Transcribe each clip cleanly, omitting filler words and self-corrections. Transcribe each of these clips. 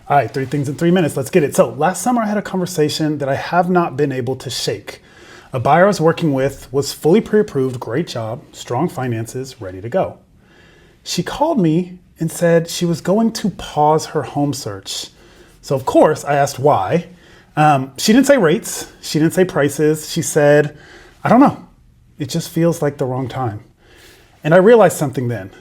All right, 3 things in 3 minutes. Let's get it. So last summer I had a conversation that I have not been able to shake. A buyer I was working with was fully pre-approved, great job, strong finances, ready to go. She called me and said she was going to pause her home search. So of course I asked why. She didn't say rates. She didn't say prices. She said, I don't know. It just feels like the wrong time. And I realized something then.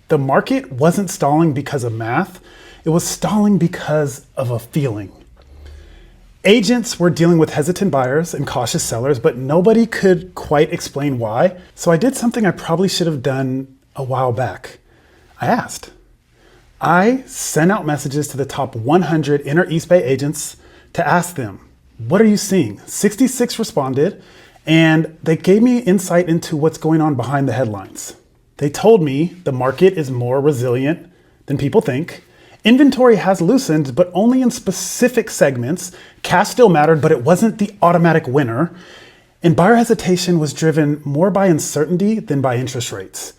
The market wasn't stalling because of math. It was stalling because of a feeling. Agents were dealing with hesitant buyers and cautious sellers, but nobody could quite explain why. So I did something I probably should have done a while back. I asked. I sent out messages to the top 100 inner East Bay agents to ask them, what are you seeing? 66 responded, and they gave me insight into what's going on behind the headlines. They told me the market is more resilient than people think. Inventory has loosened, but only in specific segments. Cash still mattered, but it wasn't the automatic winner. And buyer hesitation was driven more by uncertainty than by interest rates.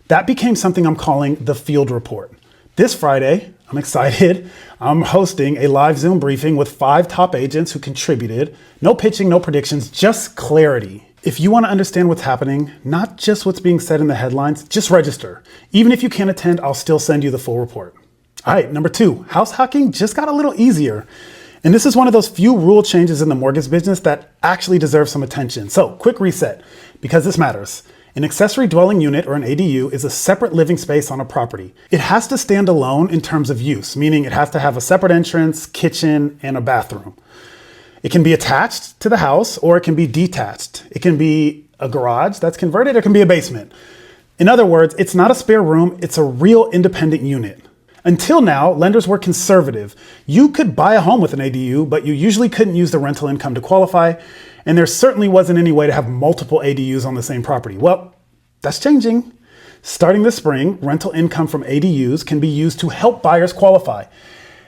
That became something I'm calling the field report. This Friday, I'm excited. I'm hosting a live Zoom briefing with 5 top agents who contributed. No pitching, no predictions, just clarity. If you want to understand what's happening, not just what's being said in the headlines, just register. Even if you can't attend, I'll still send you the full report. All right, number 2, house hacking just got a little easier. And this is one of those few rule changes in the mortgage business that actually deserve some attention. So quick reset, because this matters. An accessory dwelling unit, or an ADU, is a separate living space on a property. It has to stand alone in terms of use, meaning it has to have a separate entrance, kitchen, and a bathroom. It can be attached to the house, or it can be detached. It can be a garage that's converted, or it can be a basement. In other words, it's not a spare room, it's a real independent unit. Until now, lenders were conservative. You could buy a home with an ADU, but you usually couldn't use the rental income to qualify, and there certainly wasn't any way to have multiple ADUs on the same property. Well, that's changing. Starting this spring, rental income from ADUs can be used to help buyers qualify.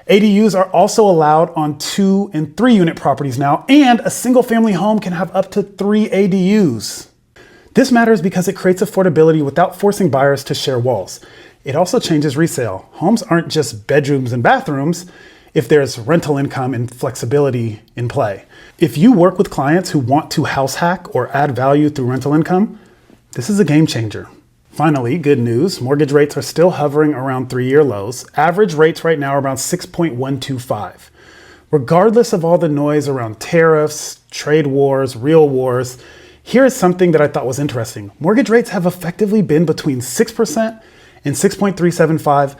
ADUs are also allowed on 2 and 3 unit properties now, and a single family home can have up to 3 ADUs. This matters because it creates affordability without forcing buyers to share walls. It also changes resale. Homes aren't just bedrooms and bathrooms if there's rental income and flexibility in play. If you work with clients who want to house hack or add value through rental income, this is a game changer. Finally, good news, mortgage rates are still hovering around 3-year lows. Average rates right now are around 6.125. Regardless of all the noise around tariffs, trade wars, real wars, here is something that I thought was interesting. Mortgage rates have effectively been between 6% and 6.375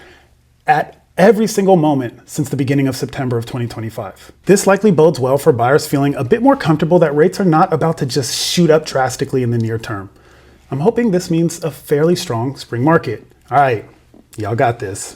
at every single moment since the beginning of September of 2025. This likely bodes well for buyers feeling a bit more comfortable that rates are not about to just shoot up drastically in the near term. I'm hoping this means a fairly strong spring market. All right, y'all got this.